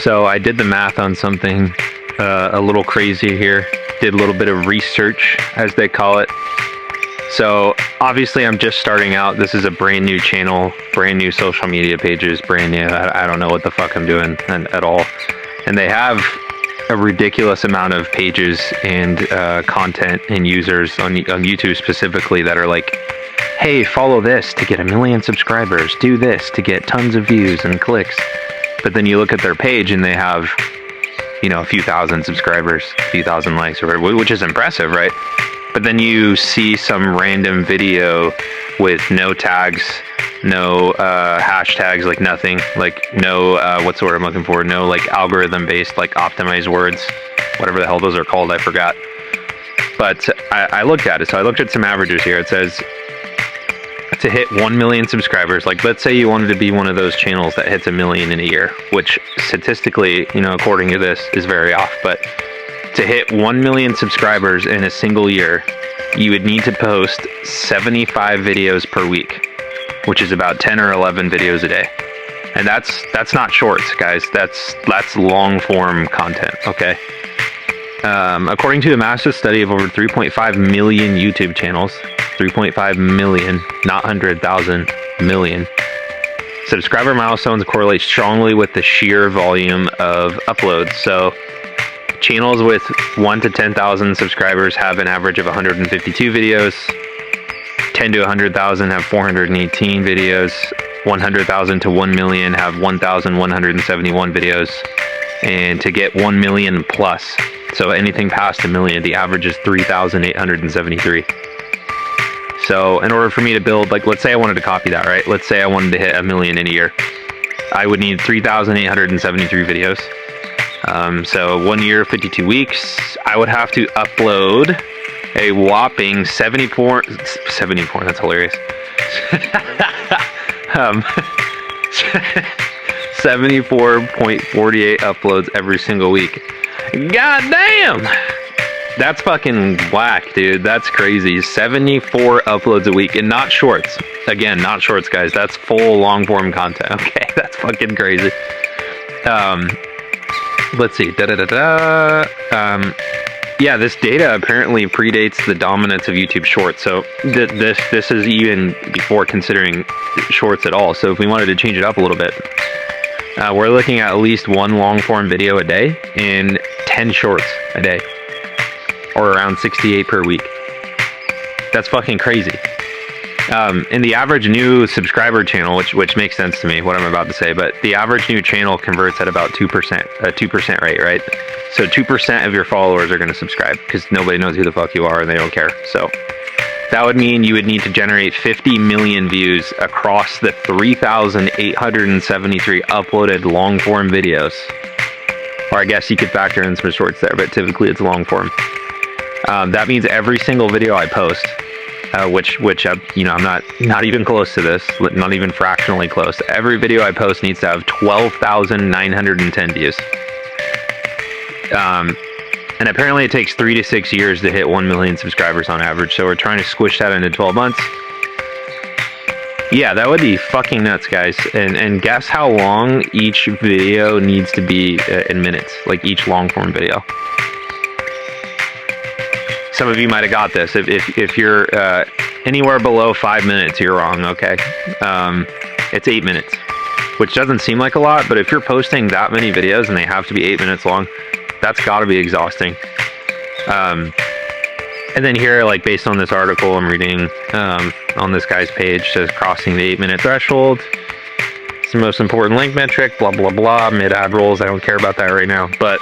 So I did the math on something a little crazy here. Did a little bit of research, as they call it. So obviously I'm just starting out. This is a brand new channel, brand new social media pages, brand new. I don't know what the fuck I'm doing at all. And they have a ridiculous amount of pages and content and users on YouTube specifically that are like, hey, follow this to get 1 million subscribers. Do this to get tons of views and clicks. But then you look at their page and they have, you know, a few thousand subscribers, a few thousand likes, or which is impressive, right? But then you see some random video with no tags, no hashtags, like nothing, like no, what's the word I'm looking for? No like algorithm based, like optimized words, whatever the hell those are called, I forgot. But I looked at it. So I looked at some averages here. It says to hit 1 million subscribers, like let's say you wanted to be one of those channels that hits 1 million in a year, which statistically, you know, according to this is very off, but to hit 1 million subscribers in a single year, you would need to post 75 videos per week, which is about 10 or 11 videos a day. And that's not shorts, guys. That's long form content, okay? According to a massive study of over 3.5 million YouTube channels, 3.5 million, not 100,000, million. Subscriber milestones correlate strongly with the sheer volume of uploads. So channels with 1 to 10,000 subscribers have an average of 152 videos. 10 to 100,000 have 418 videos. 100,000 to 1 million have 1,171 videos. And to get 1 million plus, so anything past 1 million, the average is 3,873. So in order for me to build, like, let's say I wanted to copy that, right? Let's say I wanted to hit 1 million in a year. I would need 3,873 videos. So 1 year, 52 weeks. I would have to upload a whopping 74, that's hilarious. 74.48 uploads every single week. God damn! That's fucking whack, dude. That's crazy. 74 uploads a week, and not shorts. Again, not shorts, guys. That's full long form content. Okay, that's fucking crazy. Let's see. Yeah, this data apparently predates the dominance of YouTube Shorts. So this is even before considering shorts at all. So if we wanted to change it up a little bit, we're looking at least 1 long form video a day and 10 shorts a day, or around 68 per week. That's fucking crazy. In the average new subscriber channel, which makes sense to me, what I'm about to say, but the average new channel converts at about 2%, a 2% rate, right? So 2% of your followers are going to subscribe because nobody knows who the fuck you are and they don't care. So that would mean you would need to generate 50 million views across the 3,873 uploaded long form videos. Or I guess you could factor in some shorts there, but typically it's long form. That means every single video I post, which you know, I'm not even close to this, not even fractionally close. Every video I post needs to have 12,910 views. And apparently it takes 3 to 6 years to hit 1 million subscribers on average. So we're trying to squish that into 12 months. Yeah, that would be fucking nuts, guys. And guess how long each video needs to be in minutes, like each long form video. Some of you might have got this. If you're anywhere below 5 minutes, you're wrong, okay? It's 8 minutes, which doesn't seem like a lot, but if you're posting that many videos and they have to be 8 minutes long, that's got to be exhausting. And then here, like based on this article I'm reading on this guy's page, says crossing the 8-minute threshold. It's the most important link metric, blah, blah, blah, mid-ad rolls. I don't care about that right now, but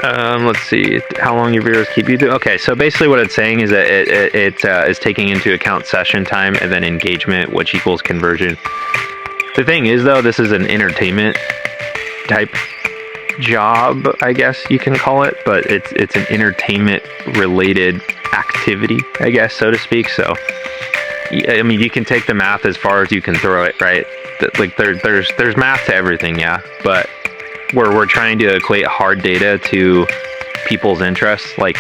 let's see how long your viewers keep you doing. Okay, so basically what it's saying is that it is taking into account session time and then engagement, which equals conversion. The thing is, though, this is an entertainment type job, I guess you can call it, but it's an entertainment related activity, I guess, so to speak. So I mean, you can take the math as far as you can throw it, right? Like there's math to everything, yeah, but we're trying to equate hard data to people's interests. Like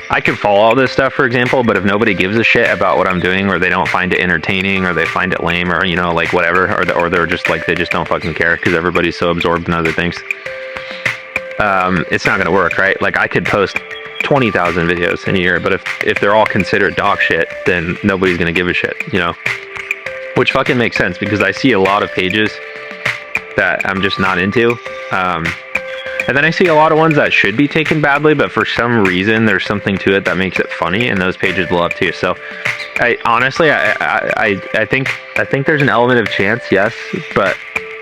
I could follow all this stuff, for example, but if nobody gives a shit about what I'm doing, or they don't find it entertaining, or they find it lame, or, you know, like whatever, or they're just like, they just don't fucking care because everybody's so absorbed in other things, it's not gonna work, right? Like, I could post 20,000 videos in a year, but if they're all considered dog shit, then nobody's gonna give a shit, you know? Which fucking makes sense, because I see a lot of pages that I'm just not into. And then I see a lot of ones that should be taken badly, but for some reason there's something to it that makes it funny, and those pages blow up too. So, I honestly, I think there's an element of chance, yes, but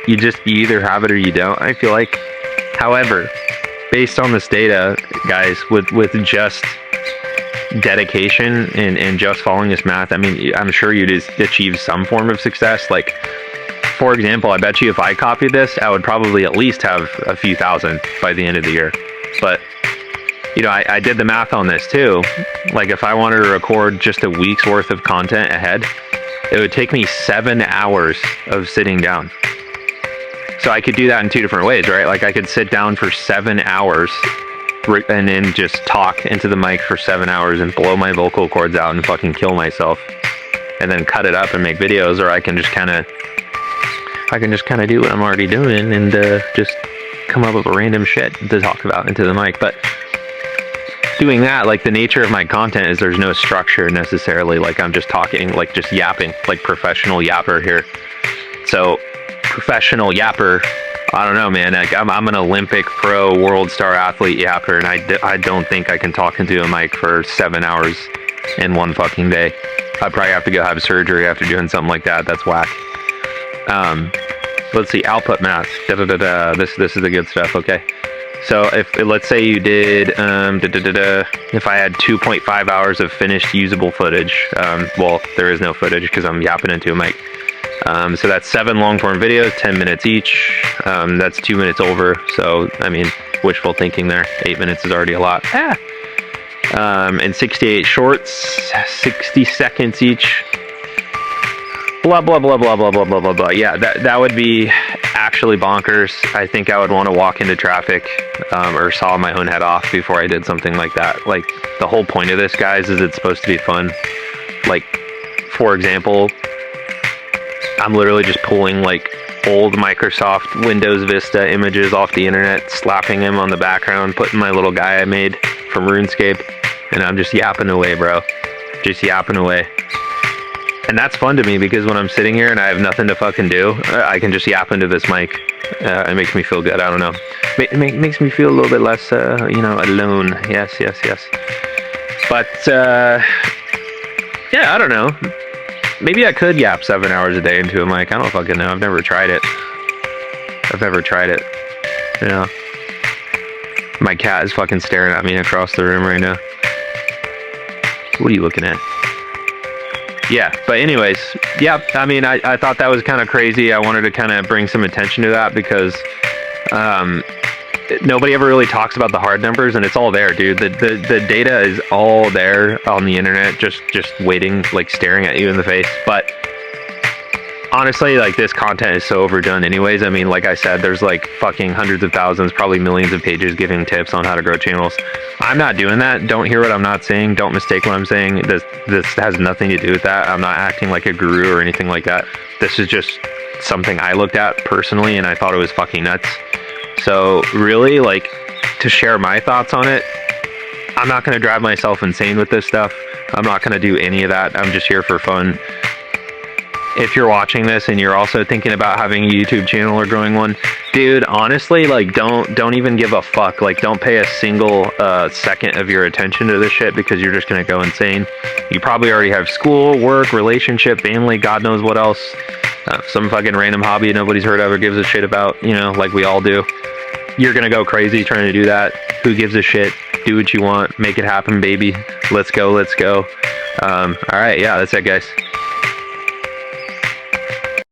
you either have it or you don't, I feel like. However, based on this data, guys, with just dedication and just following this math, I mean, I'm sure you'd achieve some form of success. Like, for example, I bet you if I copied this, I would probably at least have a few thousand by the end of the year. But, you know, I did the math on this too. Like, if I wanted to record just a week's worth of content ahead, it would take me 7 hours of sitting down. So I could do that in two different ways, right? Like, I could sit down for 7 hours and then just talk into the mic for 7 hours and blow my vocal cords out and fucking kill myself, and then cut it up and make videos. Or I can just kind of do what I'm already doing and just come up with random shit to talk about into the mic. But doing that, like, the nature of my content is there's no structure necessarily. Like, I'm just talking, like, just yapping, like professional yapper here. So professional yapper, I don't know, man. Like, I'm an Olympic pro world star athlete yapper, and I don't think I can talk into a mic for 7 hours in one fucking day. I'd probably have to go have surgery after doing something like that. That's whack. Let's see, output math. This is the good stuff. Okay, so if, let's say you did if I had 2.5 hours of finished usable footage, well, there is no footage because I'm yapping into a mic. So that's 7 long form videos, 10 minutes each. That's 2 minutes over. So, I mean, wishful thinking there. 8 minutes is already a lot. And 68 shorts, 60 seconds each. Blah, blah, blah, blah, blah, blah, blah, blah, blah. Yeah, that would be actually bonkers. I think I would want to walk into traffic, or saw my own head off before I did something like that. Like, the whole point of this, guys, is it's supposed to be fun. Like, for example, I'm literally just pulling, like, old Microsoft Windows Vista images off the internet, slapping them on the background, putting my little guy I made from RuneScape, and I'm just yapping away, bro. Just yapping away. And that's fun to me, because when I'm sitting here and I have nothing to fucking do, I can just yap into this mic. It makes me feel good. I don't know. It makes me feel a little bit less, you know, alone. Yes. But, yeah, I don't know. Maybe I could yap 7 hours a day into a mic. I don't fucking know. I've never tried it. You know. My cat is fucking staring at me across the room right now. What are you looking at? Yeah, but anyways, yeah, I mean, I thought that was kind of crazy. I wanted to kind of bring some attention to that, because nobody ever really talks about the hard numbers, and it's all there, dude. The data is all there on the internet, just waiting, like, staring at you in the face. But honestly, like, this content is so overdone anyways. I mean, like I said, there's like fucking hundreds of thousands, probably millions of pages giving tips on how to grow channels. I'm not doing that. Don't hear what I'm not saying. Don't mistake what I'm saying. This has nothing to do with that. I'm not acting like a guru or anything like that. This is just something I looked at personally, and I thought it was fucking nuts. So really, like, to share my thoughts on it, I'm not going to drive myself insane with this stuff. I'm not going to do any of that. I'm just here for fun. If you're watching this and you're also thinking about having a YouTube channel or growing one, dude, honestly, like, don't even give a fuck. Like, don't pay a single second of your attention to this shit, because you're just gonna go insane. You probably already have school, work, relationship, family, God knows what else. Some fucking random hobby nobody's heard of or gives a shit about, you know, like we all do. You're gonna go crazy trying to do that. Who gives a shit? Do what you want. Make it happen, baby. Let's go. All right, yeah, that's it, guys.